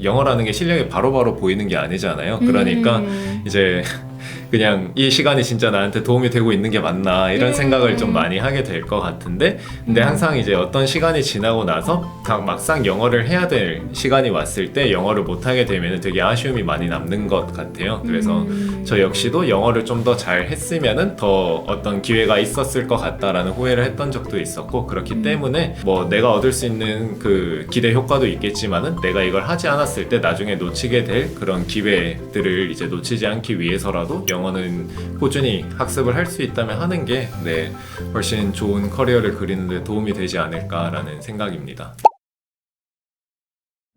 영어라는 게 실력이 바로바로 보이는 게 아니잖아요. 그러니까 이제 그냥 이 시간이 진짜 나한테 도움이 되고 있는 게 맞나 이런 생각을 좀 많이 하게 될 것 같은데, 근데 항상 이제 어떤 시간이 지나고 나서 막상 영어를 해야 될 시간이 왔을 때 영어를 못하게 되면 되게 아쉬움이 많이 남는 것 같아요. 그래서 저 역시도 영어를 좀 더 잘 했으면은 더 어떤 기회가 있었을 것 같다라는 후회를 했던 적도 있었고, 그렇기 때문에 뭐 내가 얻을 수 있는 그 기대 효과도 있겠지만은 내가 이걸 하지 않았을 때 나중에 놓치게 될 그런 기회들을 이제 놓치지 않기 위해서라도 영어는 꾸준히 학습을 할 수 있다면 하는 게 훨씬 좋은 커리어를 그리는 데 도움이 되지 않을까라는 생각입니다.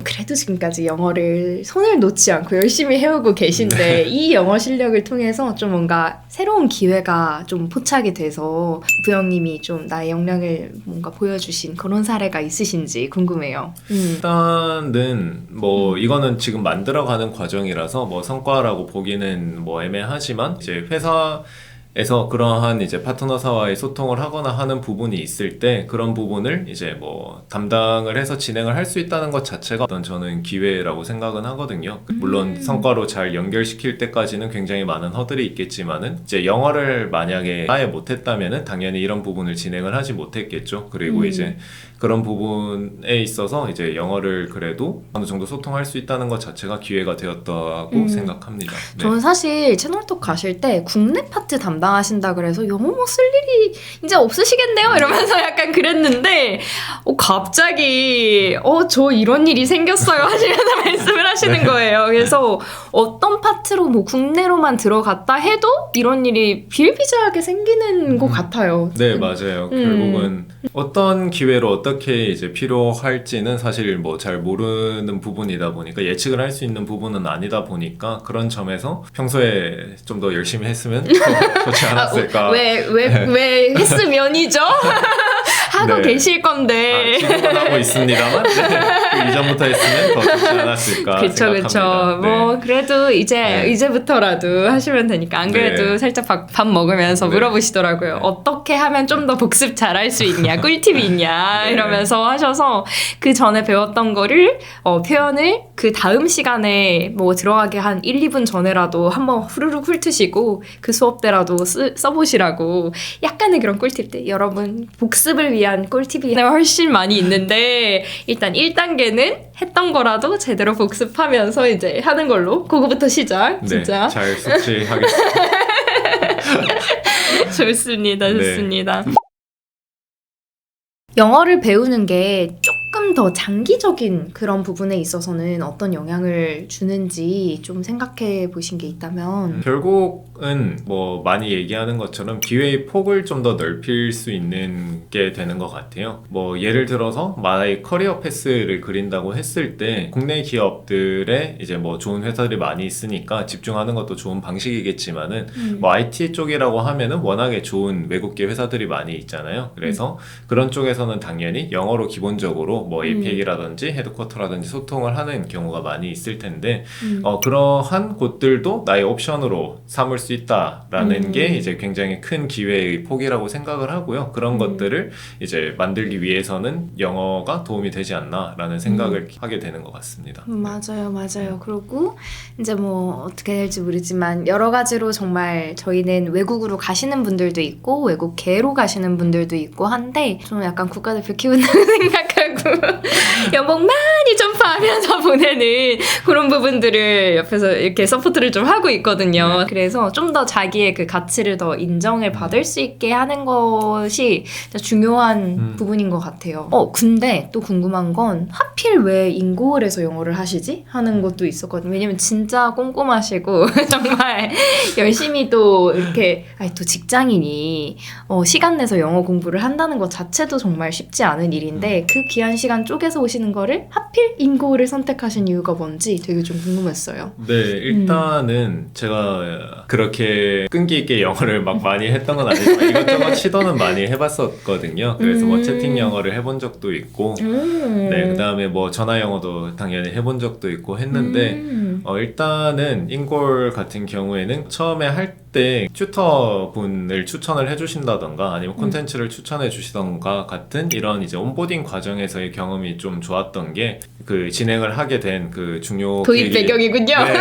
그래도 지금까지 영어를 손을 놓지 않고 열심히 해오고 계신데 이 영어 실력을 통해서 좀 뭔가 새로운 기회가 좀 포착이 돼서 부영님이 좀 나의 역량을 뭔가 보여주신 그런 사례가 있으신지 궁금해요. 일단은 뭐 이거는 지금 만들어가는 과정이라서 뭐 성과라고 보기는 뭐 애매하지만, 이제 회사에서 그러한 이제 파트너사와의 소통을 하거나 하는 부분이 있을 때 그런 부분을 이제 뭐 담당을 해서 진행을 할 수 있다는 것 자체가 어떤 저는 기회라고 생각은 하거든요. 물론 성과로 잘 연결시킬 때까지는 굉장히 많은 허들이 있겠지만은, 이제 영어를 만약에 아예 못했다면은 당연히 이런 부분을 진행을 하지 못했겠죠. 그리고 이제 그런 부분에 있어서 이제 영어를 그래도 어느 정도 소통할 수 있다는 것 자체가 기회가 되었다고 생각합니다. 네. 저는 사실 채널톡 가실 때 국내 파트 담당하신다 그래서 영어 뭐 쓸 일이 이제 없으시겠네요 이러면서 약간 그랬는데 갑자기 저 이런 일이 생겼어요 하시면서 말씀을 하시는 거예요. 그래서 어떤 파트로 뭐 국내로만 들어갔다 해도 이런 일이 비일비재하게 생기는 것 같아요. 네, 맞아요. 결국은 어떤 기회로 어떻게 이제 필요할지는 사실 뭐 잘 모르는 부분이다 보니까, 예측을 할 수 있는 부분은 아니다 보니까, 그런 점에서 평소에 좀 더 열심히 했으면 좋지 않았을까. 왜 했으면이죠? 하고 네. 계실 건데. 지금은 하고 있습니다만 그 이전부터 했으면 더 좋지 않았을까 그쵸. 생각합니다. 뭐 그래도 이제부터라도 하시면 되니까. 안 그래도 네. 살짝 밥 먹으면서 네. 물어보시더라고요. 어떻게 하면 좀 더 복습 잘할 수 있냐, 꿀팁이 있냐 네. 이러면서 하셔서 그 전에 배웠던 거를 표현을 그 다음 시간에 뭐 들어가기 한 1, 2분 전에라도 한번 후루룩 훑으시고 그 수업 때라도 써보시라고 약간의 그런 꿀팁들. 여러분 복습을 위한 꿀팁이 훨씬 많이 있는데, 일단 1단계는 했던 거라도 제대로 복습하면서 이제 하는 걸로. 그거부터 시작. 진짜. 네, 잘 숙지하겠습니다. 좋습니다. 영어를 배우는 게 조금 더 장기적인 그런 부분에 있어서는 어떤 영향을 주는지 좀 생각해 보신 게 있다면. 결국은 뭐 많이 얘기하는 것처럼 기회의 폭을 좀 더 넓힐 수 있는 게 되는 것 같아요. 뭐 예를 들어서 나의 커리어 패스를 그린다고 했을 때 국내 기업들의 이제 뭐 좋은 회사들이 많이 있으니까 집중하는 것도 좋은 방식이겠지만은 뭐 IT 쪽이라고 하면은 워낙에 좋은 외국계 회사들이 많이 있잖아요. 그래서 그런 쪽에서는 당연히 영어로 기본적으로 뭐 APAC이라든지 헤드쿼터라든지 소통을 하는 경우가 많이 있을 텐데, 그러한 곳들도 나의 옵션으로 삼을 수 있다라는 게 이제 굉장히 큰 기회의 폭이라고 생각을 하고요. 그런 것들을 이제 만들기 위해서는 영어가 도움이 되지 않나라는 생각을 하게 되는 것 같습니다. 맞아요. 그리고 이제 뭐 어떻게 될지 모르지만 여러 가지로 정말 저희는 외국으로 가시는 분들도 있고 외국계로 가시는 분들도 있고 한데, 저는 약간 국가대표 키운다고 생각하고 연봉 많이 점프하면서 보내는 그런 부분들을 옆에서 이렇게 서포트를 좀 하고 있거든요. 네. 그래서 좀 더 자기의 그 가치를 더 인정을 받을 수 있게 하는 것이 진짜 중요한 부분인 것 같아요. 근데 또 궁금한 건 하필 왜 인고을에서 영어를 하시지? 하는 것도 있었거든요. 왜냐면 진짜 꼼꼼하시고 정말 열심히 또 이렇게 또 직장인이 시간 내서 영어 공부를 한다는 것 자체도 정말 쉽지 않은 일인데 그 귀한 시간 쪼개서 오시는 거를 하필 인고을을 선택하신 이유가 뭔지 되게 좀 궁금했어요. 네, 일단은 제가 그렇게 끈기 있게 영어를 막 많이 했던 건 아니지만 이것저것 시도는 많이 해봤었거든요. 그래서 뭐 채팅 영어를 해본 적도 있고, 네, 그 다음에 뭐 전화 영어도 당연히 해본 적도 있고 했는데, 일단은 인골 같은 경우에는 처음에 할 때 튜터 분을 추천을 해주신다던가 아니면 콘텐츠를 추천해 주시던가 같은 이런 이제 온보딩 과정에서의 경험이 좀 좋았던 게 그 진행을 하게 된 그 중요 도입 배경이군요. 네,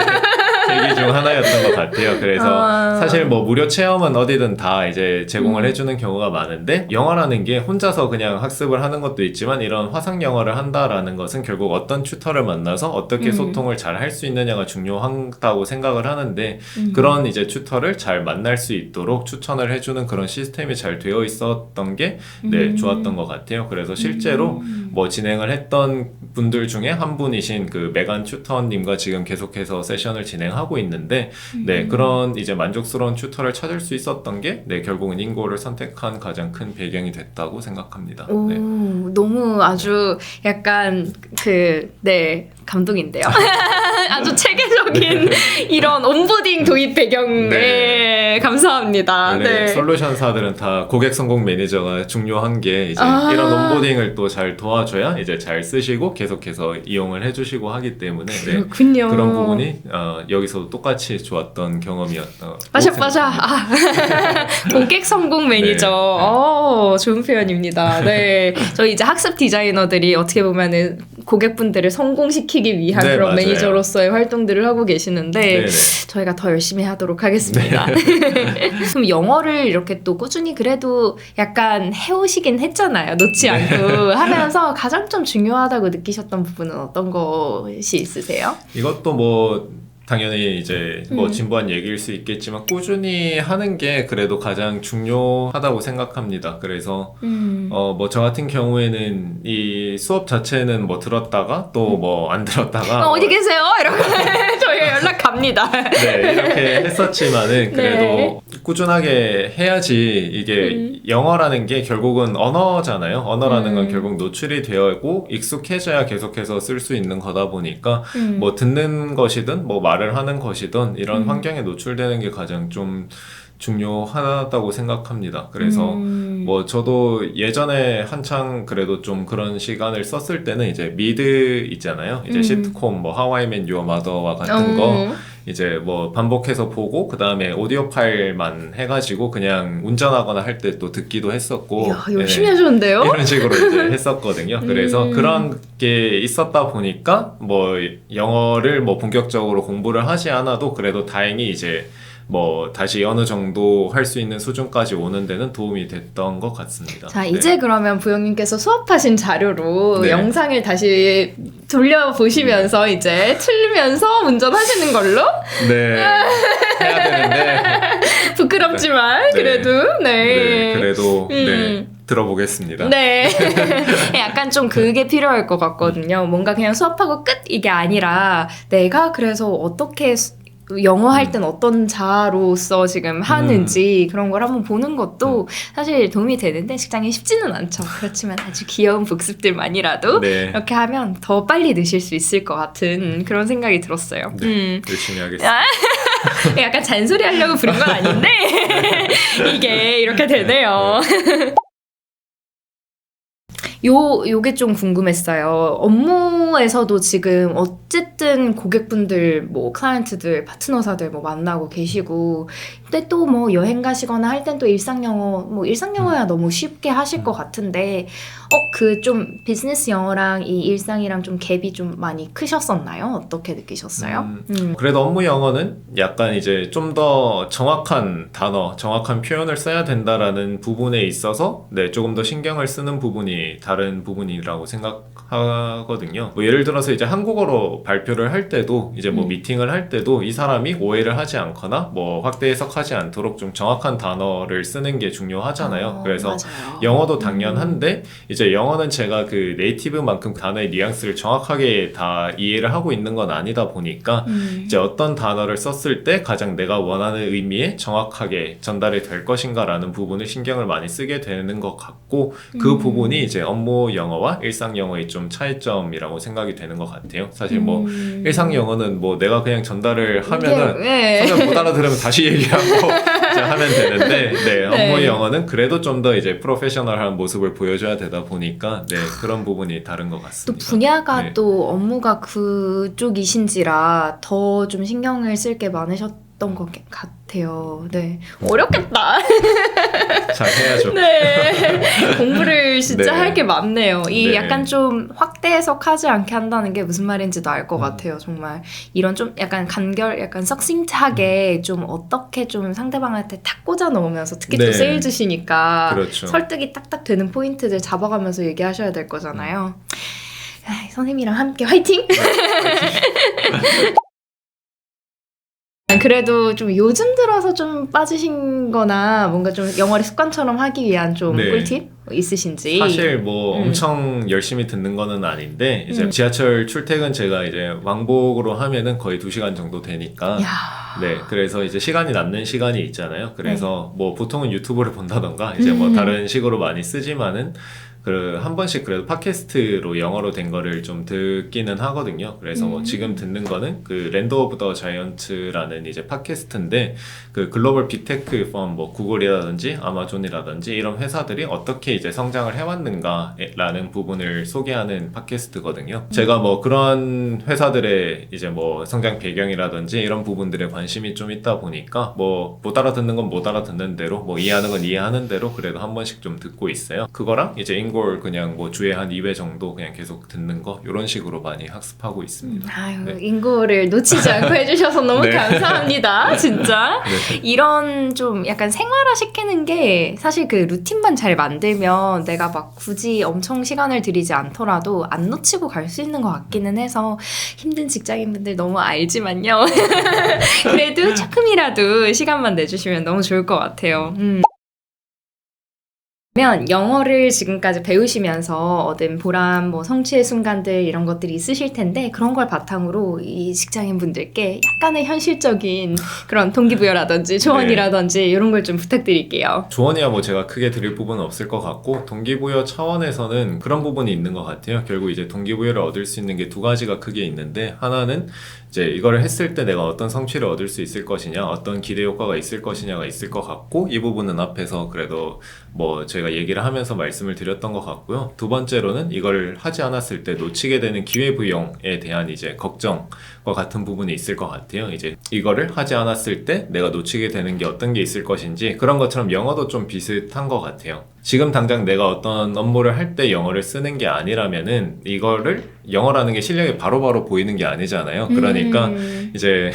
계기 중 하나였던 것 같아요. 그래서 사실 뭐 무료 체험은 어디든 다 이제 제공을 해주는 경우가 많은데 영어라는 게 혼자서 그냥 학습을 하는 것도 있지만 이런 화상 영어를 한다라는 것은 결국 어떤 튜터를 만나서 어떻게 소통을 잘 할 수 있느냐가 중요하다고 생각을 하는데 그런 이제 튜터를 잘 만날 수 있도록 추천을 해주는 그런 시스템이 잘 되어 있었던 게 네, 좋았던 것 같아요. 그래서 실제로 뭐 진행을 했던 분들 중에 한 분이신 그 메간 튜터님과 지금 계속해서 세션을 진행하고 있는데 네, 그런 이제 만족스러운 튜터를 찾을 수 있었던 게 네, 결국은 인고를 선택한 가장 큰 배경이 됐다고 생각합니다. 오, 네. 너무 아주 약간 네, 감동인데요. 아주 체계적인 이런 온보딩 도입 배경, 네, 감사합니다. 원래 네. 솔루션사들은 다 고객 성공 매니저가 중요한 게 이제 이런 온보딩을 또 잘 도와줘야 이제 잘 쓰시고 계속해서 이용을 해주시고 하기 때문에 네, 그렇군요. 그런 부분이 여기서도 똑같이 좋았던 경험이었던. 빠샤. 고객 성공 매니저. 네. 좋은 표현입니다. 네. 저희 이제 학습 디자이너들이 어떻게 보면은 고객분들을 성공시키기 위한 네, 그런 맞아요. 매니저로서의 활동들을 하고 계시는데 네네. 저희가 더 열심히 하도록 하겠습니다. 그럼 영어를 이렇게 또 꾸준히 그래도 약간 해오시긴 했잖아요. 놓지 않고 하면서 가장 좀 중요하다고 느끼셨던 부분은 어떤 것이 있으세요? 이것도 뭐 당연히 이제 뭐 진부한 얘기일 수 있겠지만 꾸준히 하는 게 그래도 가장 중요하다고 생각합니다. 그래서 뭐 저 같은 경우에는 이 수업 자체는 뭐 들었다가 또 뭐 안 들었다가 어디 계세요? 이러고 저희가 연락 갑니다. 네, 이렇게 했었지만은 그래도 네. 꾸준하게 해야지 이게 영어라는 게 결국은 언어잖아요. 언어라는 건 결국 노출이 되어 있고 익숙해져야 계속해서 쓸 수 있는 거다 보니까 뭐 듣는 것이든 뭐 말을 하는 것이든 이런 환경에 노출되는 게 가장 좀 중요하다고 생각합니다. 그래서 뭐 저도 예전에 한창 그래도 좀 그런 시간을 썼을 때는 이제 미드 있잖아요. 이제 시트콤 뭐 How I Met Your Mother와 같은 거 이제 뭐 반복해서 보고 그 다음에 오디오 파일만 해가지고 그냥 운전하거나 할 때 또 듣기도 했었고. 이야, 열심히 하셨는데요? 이런 식으로 이제 했었거든요. 그래서 그런 게 있었다 보니까 뭐 영어를 뭐 본격적으로 공부를 하지 않아도 그래도 다행히 이제 뭐 다시 어느 정도 할 수 있는 수준까지 오는 데는 도움이 됐던 것 같습니다. 자, 이제 그러면 부영님께서 수업하신 자료로 네. 영상을 다시 돌려보시면서 이제 틀면서 운전하시는 걸로? 네. 해야 되는데. 부끄럽지만 네. 그래도 네. 그래도 네. 들어보겠습니다. 네. 약간 좀 그게 필요할 것 같거든요. 뭔가 그냥 수업하고 끝 이게 아니라 내가 그래서 어떻게 영어 할 땐 어떤 자로서 지금 하는지 그런 걸 한번 보는 것도 사실 도움이 되는데 직장이 쉽지는 않죠. 그렇지만 아주 귀여운 복습들만이라도 네. 이렇게 하면 더 빨리 느실 수 있을 것 같은 그런 생각이 들었어요. 네. 열심히 하겠습니다. 약간 잔소리 하려고 부른 건 아닌데 이게 이렇게 되네요. 요게 좀 궁금했어요. 업무에서도 지금 어쨌든 고객분들, 뭐 클라이언트들, 파트너사들 뭐 만나고 계시고, 근데 또 뭐 여행 가시거나 할 땐 또 일상 영어, 뭐 일상 영어야 너무 쉽게 하실 것 같은데, 그 좀 비즈니스 영어랑 이 일상이랑 좀 갭이 좀 많이 크셨었나요? 어떻게 느끼셨어요? 그래도 업무 영어는 약간 이제 좀 더 정확한 단어, 정확한 표현을 써야 된다라는 부분에 있어서 네, 조금 더 신경을 쓰는 부분이 다른 부분이라고 생각하거든요. 뭐 예를 들어서 이제 한국어로 발표를 할 때도 이제 뭐 미팅을 할 때도 이 사람이 오해를 하지 않거나 뭐 확대 해석하지 않도록 좀 정확한 단어를 쓰는 게 중요하잖아요. 그래서 맞아요. 영어도 당연한데 이제 영어는 제가 그 네이티브만큼 단어의 뉘앙스를 정확하게 다 이해를 하고 있는 건 아니다 보니까 이제 어떤 단어를 썼을 때 가장 내가 원하는 의미에 정확하게 전달이 될 것인가라는 부분을 신경을 많이 쓰게 되는 것 같고 그 부분이 이제 업무 영어와 일상 영어의 좀 차이점이라고 생각이 되는 것 같아요. 사실 뭐 일상 영어는 뭐 내가 그냥 전달을 하면은 네. 하면 못 알아들으면 다시 얘기하고 이제 하면 되는데 네, 업무 영어는 그래도 좀 더 이제 프로페셔널한 모습을 보여줘야 되다 보니까 네, 그런 부분이 다른 것 또 같습니다. 분야가 네. 또 업무가 그쪽이신지라 더 좀 신경을 쓸 게 많으셨 있었던 것 같아요. 네. 어렵겠다. 잘 해야죠. 네. 공부를 진짜 네. 할 게 많네요. 이 네. 약간 좀 확대 해석하지 않게 한다는 게 무슨 말인지도 알 것 같아요. 정말 이런 좀 약간 약간 석싱하게 좀 어떻게 좀 상대방한테 탁 꽂아 넣으면서 특히 또 네. 세일즈시니까 그렇죠. 설득이 딱딱 되는 포인트들 잡아가면서 얘기하셔야 될 거잖아요. 아이, 선생님이랑 함께 화이팅! 그래도 좀 요즘 들어서 좀 빠지신 거나 뭔가 좀 영어를 습관처럼 하기 위한 좀 네. 꿀팁 있으신지. 사실 뭐 엄청 열심히 듣는 거는 아닌데 이제 지하철 출퇴근 제가 이제 왕복으로 하면은 거의 2시간 정도 되니까 야. 네, 그래서 이제 시간이 남는 시간이 있잖아요. 그래서 뭐 보통은 유튜브를 본다던가 이제 뭐 다른 식으로 많이 쓰지만은 한 번씩 그래도 팟캐스트로 영어로 된 거를 좀 듣기는 하거든요. 그래서 뭐 지금 듣는 거는 그 랜드 오브 더 자이언트라는 이제 팟캐스트인데 그 글로벌 빅테크 펌 뭐 구글이라든지 아마존이라든지 이런 회사들이 어떻게 이제 성장을 해왔는가라는 부분을 소개하는 팟캐스트거든요. 제가 뭐 그런 회사들의 이제 뭐 성장 배경이라든지 이런 부분들에 관심이 좀 있다 보니까 뭐 못 알아듣는 건 못 알아듣는 대로 뭐 이해하는 건 이해하는 대로 그래도 한 번씩 좀 듣고 있어요. 그거랑 이제 인골 그냥 뭐 주에 한 2회 정도 그냥 계속 듣는 거 이런 식으로 많이 학습하고 있습니다. 아유, 네. 인고를 놓치지 않고 해주셔서 너무 네. 감사합니다. 진짜. 네. 이런 좀 약간 생활화 시키는 게 사실 그 루틴만 잘 만들면 내가 막 굳이 엄청 시간을 들이지 않더라도 안 놓치고 갈 수 있는 것 같기는 해서 힘든 직장인분들 너무 알지만요. 그래도 조금이라도 시간만 내주시면 너무 좋을 것 같아요. 그러면 영어를 지금까지 배우시면서 얻은 보람, 뭐 성취의 순간들 이런 것들이 있으실 텐데 그런 걸 바탕으로 이 직장인분들께 약간의 현실적인 그런 동기부여라든지 조언이라든지 이런 걸 좀 부탁드릴게요. 조언이야 뭐 제가 크게 드릴 부분은 없을 것 같고 동기부여 차원에서는 그런 부분이 있는 것 같아요. 결국 이제 동기부여를 얻을 수 있는 게 두 가지가 크게 있는데 하나는 이제 이거를 했을 때 내가 어떤 성취를 얻을 수 있을 것이냐 어떤 기대 효과가 있을 것이냐가 있을 것 같고 이 부분은 앞에서 그래도 뭐 저희가 얘기를 하면서 말씀을 드렸던 것 같고요. 두 번째로는 이걸 하지 않았을 때 놓치게 되는 기회부여에 대한 이제 걱정과 같은 부분이 있을 것 같아요. 이제 이거를 하지 않았을 때 내가 놓치게 되는 게 어떤 게 있을 것인지 그런 것처럼 영어도 좀 비슷한 것 같아요. 지금 당장 내가 어떤 업무를 할 때 영어를 쓰는 게 아니라면은 이거를 영어라는 게 실력이 바로바로 보이는 게 아니잖아요. 그러니까 이제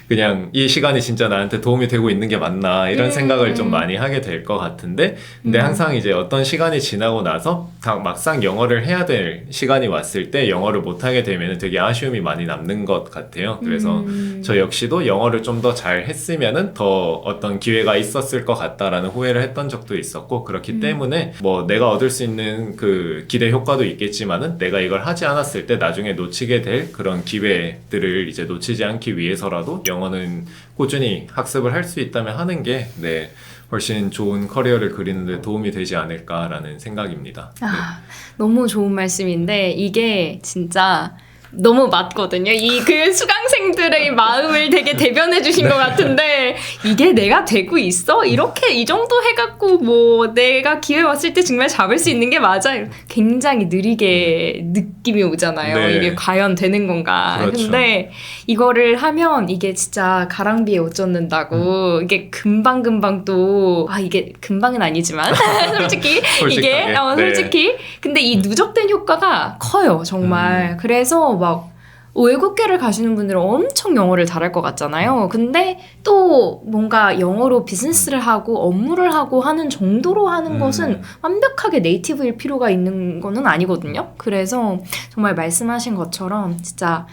그냥 이 시간이 진짜 나한테 도움이 되고 있는 게 맞나 이런 생각을 좀 많이 하게 될 것 같은데 근데 항상 이제 어떤 시간이 지나고 나서 막상 영어를 해야 될 시간이 왔을 때 영어를 못하게 되면 되게 아쉬움이 많이 남는 것 같아요. 그래서 저 역시도 영어를 좀 더 잘 했으면은 더 어떤 기회가 있었을 것 같다라는 후회를 했던 적도 있었고 그렇기 때문에 뭐 내가 얻을 수 있는 그 기대 효과도 있겠지만은 내가 이걸 하지 않았을 때 나중에 놓치게 될 그런 기회들을 이제 놓치지 않기 위해서라도 영어는 꾸준히 학습을 할 수 있다면 하는 게 네, 훨씬 좋은 커리어를 그리는데 도움이 되지 않을까라는 생각입니다. 아, 너무 좋은 말씀인데 이게 진짜 너무 맞거든요. 이 그 수강생들의 마음을 되게 대변해 주신 것 같은데 이게 내가 되고 있어? 이렇게 이 정도 해갖고 뭐 내가 기회 왔을 때 정말 잡을 수 있는 게 맞아? 굉장히 느리게 느낌이 오잖아요. 네. 이게 과연 되는 건가? 그렇죠. 근데 이거를 하면 이게 진짜 가랑비에 옷 젖는다고 이게 금방금방 또 이게 금방은 아니지만 솔직히 이게 솔직하게. 솔직히 근데 이 누적된 효과가 커요 정말. 그래서 막 외국계를 가시는 분들은 엄청 영어를 잘할 것 같잖아요. 근데 또 뭔가 영어로 비즈니스를 하고 업무를 하고 하는 정도로 하는 것은 완벽하게 네이티브일 필요가 있는 거는 아니거든요. 그래서 정말 말씀하신 것처럼 진짜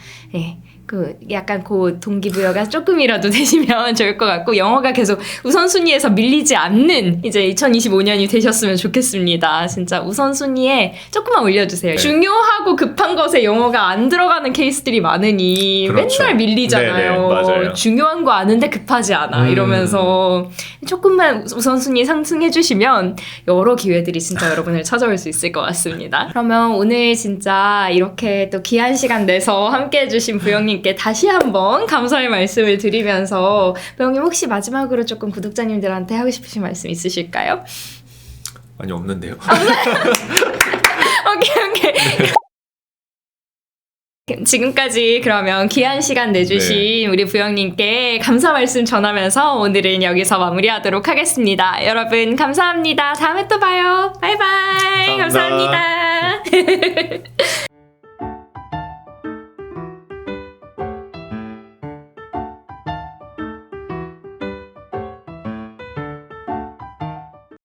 그 약간 그 동기부여가 조금이라도 되시면 좋을 것 같고 영어가 계속 우선순위에서 밀리지 않는 이제 2025년이 되셨으면 좋겠습니다. 진짜 우선순위에 조금만 올려주세요. 네. 중요하고 급한 것에 영어가 안 들어가는 케이스들이 많으니 그렇죠. 맨날 밀리잖아요. 네네, 맞아요. 중요한 거 아는데 급하지 않아 이러면서 조금만 우선순위 상승해 주시면 여러 기회들이 진짜 여러분을 찾아올 수 있을 것 같습니다. 그러면 오늘 진짜 이렇게 또 귀한 시간 내서 함께 해주신 부영님께 다시 한번 감사의 말씀을 드리면서 부영님 혹시 마지막으로 조금 구독자님들한테 하고 싶으신 말씀 있으실까요? 아니 없는데요. 오케이. 지금까지 그러면 귀한 시간 내주신 우리 부영님께 감사 말씀 전하면서 오늘은 여기서 마무리하도록 하겠습니다. 여러분 감사합니다. 다음에 또 봐요. 바이바이. 감사합니다. 감사합니다.